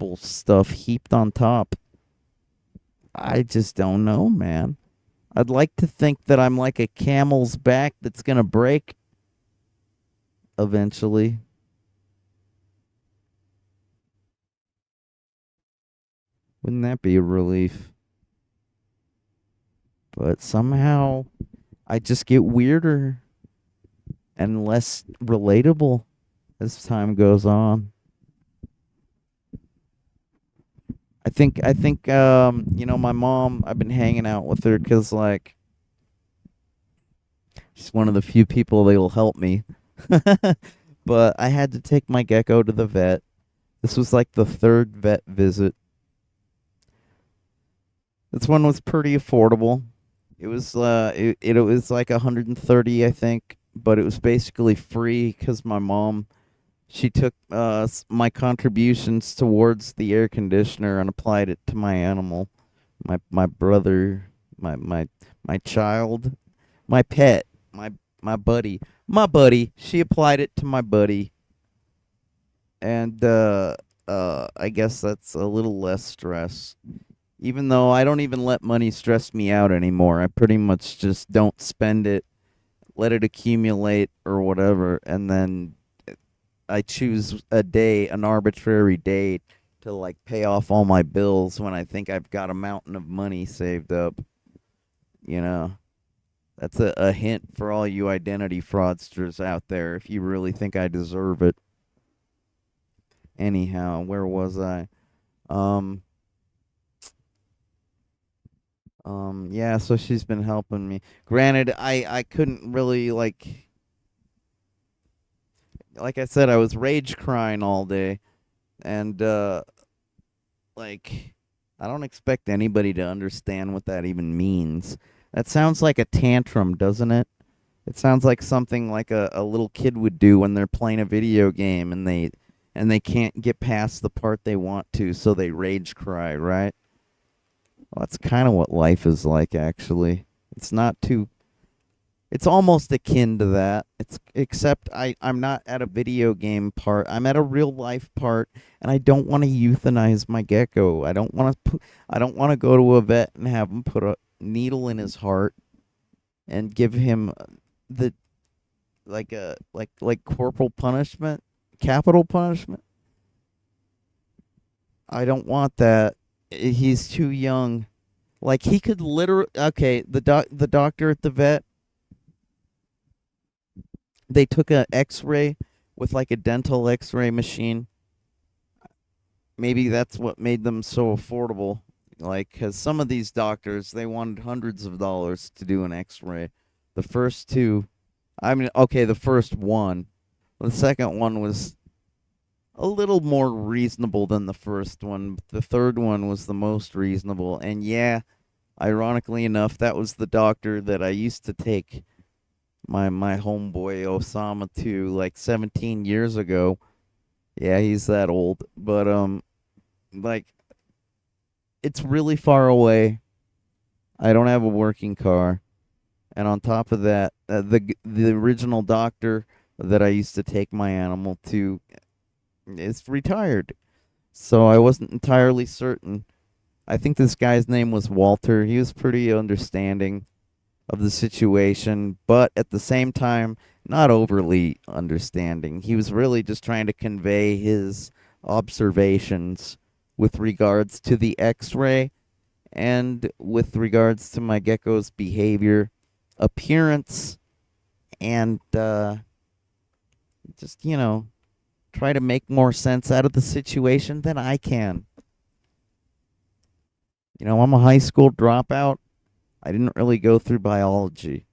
horrible stuff heaped on top. I just don't know, man. I'd like to think that I'm like a camel's back that's gonna break eventually. Wouldn't that be a relief? But somehow I just get weirder and less relatable as time goes on. I think my mom, I've been hanging out with her cuz like she's one of the few people that'll help me. But I had to take my gecko to the vet. This was like the third vet visit. This one was pretty affordable. It was like 130, I think, but it was basically free cuz my mom, she took my contributions towards the air conditioner and applied it to my animal, my brother, my child, my pet, my buddy, my buddy. She applied it to my buddy, and I guess that's a little less stress. Even though I don't even let money stress me out anymore, I pretty much just don't spend it, let it accumulate or whatever, and then I choose a day, an arbitrary day, to like pay off all my bills when I think I've got a mountain of money saved up. You know, that's a hint for all you identity fraudsters out there if you really think I deserve it. Anyhow, where was I? Um, yeah, so she's been helping me. Granted, I couldn't really like I said, I was rage crying all day, and like I don't expect anybody to understand what that even means. That sounds like a tantrum, doesn't it? It sounds like something like a little kid would do when they're playing a video game and they can't get past the part they want to, so they rage cry, right? Well, that's kind of what life is like actually. It's not too it's almost akin to that. It's except I'm not at a video game part. I'm at a real life part, and I don't want to euthanize my gecko. I don't want to go to a vet and have him put a needle in his heart and give him the like corporal punishment, capital punishment. I don't want that. He's too young. Like he could literally okay, the doctor at the vet, they took a x-ray with like a dental x-ray machine. Maybe that's what made them so affordable. Like cuz some of these doctors, they wanted hundreds of dollars to do an x-ray. The first two, I mean, okay, the first one. The second one was a little more reasonable than the first one. But the third one was the most reasonable. And yeah, ironically enough, that was the doctor that I used to take my homeboy Osama to like 17 years ago. Yeah, he's that old. But like it's really far away. I don't have a working car. And on top of that, the original doctor that I used to take my animal to is retired. So I wasn't entirely certain. I think this guy's name was Walter. He was pretty understanding of the situation, but at the same time, not overly understanding. He was really just trying to convey his observations with regards to the x ray and with regards to my gecko's behavior, appearance, and just, try to make more sense out of the situation than I can. I'm a high school dropout. I didn't really go through biology.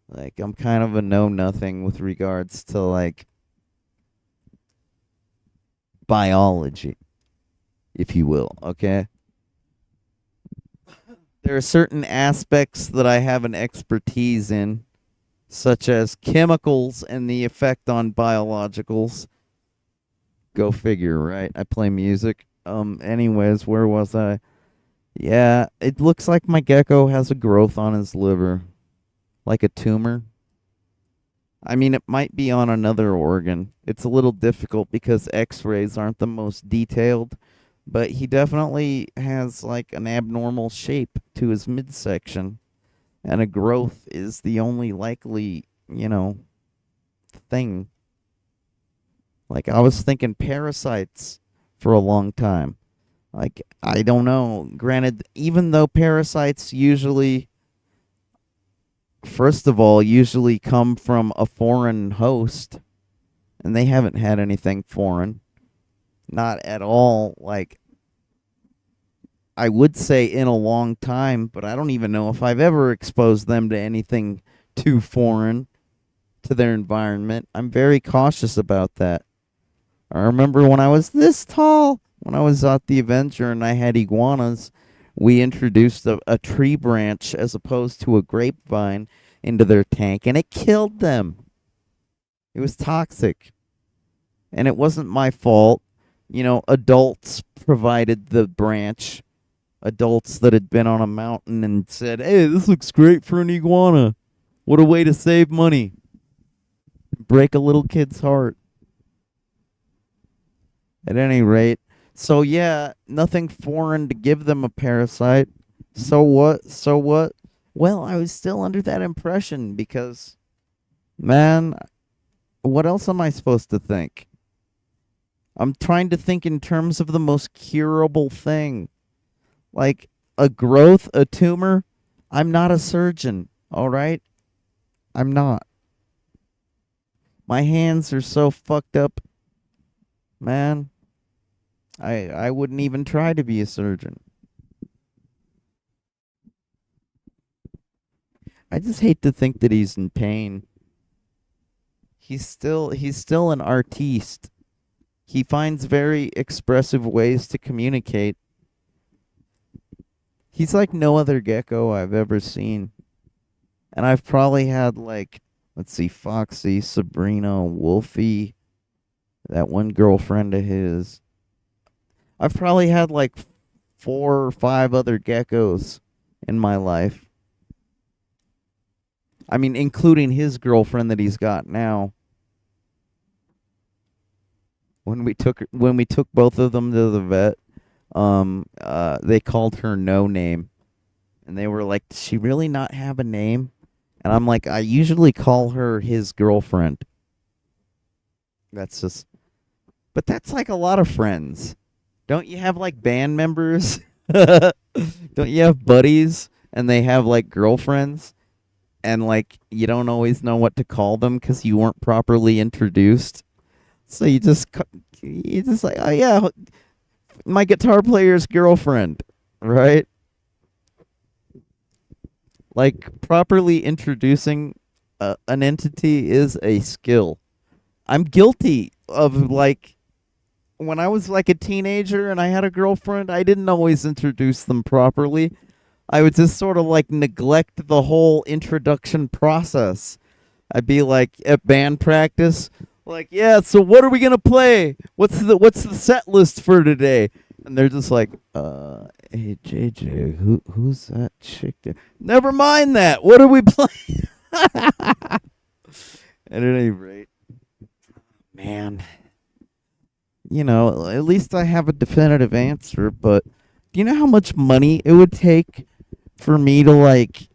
Like, I'm kind of a know nothing with regards to, like, biology, if you will, okay? There are certain aspects that I have an expertise in, such as chemicals and the effect on biologicals. Go figure, right? I play music. Anyways, where was I? Yeah, it looks like my gecko has a growth on his liver, like a tumor. I mean, it might be on another organ. It's a little difficult because x-rays aren't the most detailed, but he definitely has like an abnormal shape to his midsection, and a growth is the only likely, thing. Like, I was thinking parasites for a long time. Like, I don't know. Granted, even though parasites usually, first of all, usually come from a foreign host, and they haven't had anything foreign. Not at all. Like, I would say in a long time, but I don't even know if I've ever exposed them to anything too foreign to their environment. I'm very cautious about that. I remember when I was this tall, when I was at the Avenger and I had iguanas, we introduced a tree branch as opposed to a grapevine into their tank, and it killed them. It was toxic, and it wasn't my fault. Adults provided the branch, adults that had been on a mountain and said, "Hey, this looks great for an iguana. What a way to save money. Break a little kid's heart." At any rate, so yeah, nothing foreign to give them a parasite. So what? So what? Well, I was still under that impression because, man, what else am I supposed to think? I'm trying to think in terms of the most curable thing. Like a growth, a tumor. I'm not a surgeon, all right? I'm not. My hands are so fucked up, man. I wouldn't even try to be a surgeon. I just hate to think that he's in pain. He's still an artiste. He finds very expressive ways to communicate. He's like no other gecko I've ever seen. And I've probably had like, let's see, Foxy, Sabrina, Wolfie, that one girlfriend of his. I've probably had like 4 or 5 other geckos in my life. I mean, including his girlfriend that he's got now. When we took both of them to the vet, they called her no name, and they were like, "Does she really not have a name?" And I'm like, "I usually call her his girlfriend." That's just, but that's like a lot of friends. Don't you have like band members? Don't you have buddies and they have like girlfriends, and like you don't always know what to call them because you weren't properly introduced? So you just like, oh yeah, my guitar player's girlfriend, right? Like properly introducing an entity is a skill. I'm guilty of like when I was like a teenager and I had a girlfriend, I didn't always introduce them properly. I would just sort of like neglect the whole introduction process. I'd be like at band practice, like, yeah, so what are we gonna play? What's the set list for today? And they're just like, hey JJ, who's that chick there? Never mind that. What are we playing? At any rate, man, at least I have a definitive answer. But do you know how much money it would take for me to like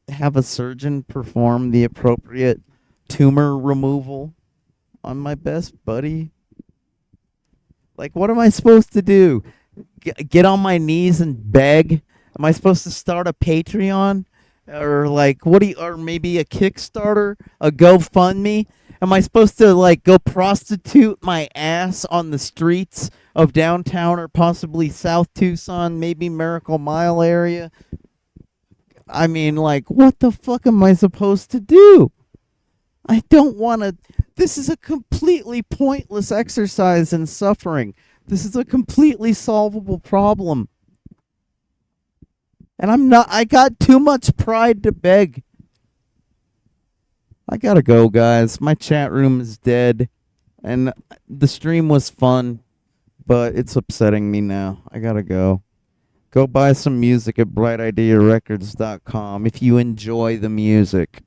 have a surgeon perform the appropriate tumor removal on my best buddy? Like, what am I supposed to do? Get on my knees and beg? Am I supposed to start a Patreon? Or like or maybe a Kickstarter, a GoFundMe? Am I supposed to like go prostitute my ass on the streets of downtown or possibly South Tucson, maybe Miracle Mile area? I mean, like, what the fuck am I supposed to do? I don't want to. This is a completely pointless exercise in suffering. This is a completely solvable problem. And I got too much pride to beg. I gotta go, guys. My chat room is dead. And the stream was fun, but it's upsetting me now. I gotta go. Go buy some music at brightidearecords.com if you enjoy the music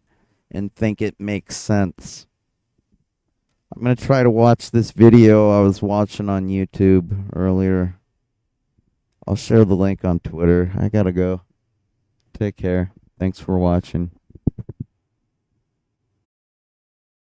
and think it makes sense. I'm gonna try to watch this video I was watching on YouTube earlier. I'll share the link on Twitter. I gotta go. Take care. Thanks for watching.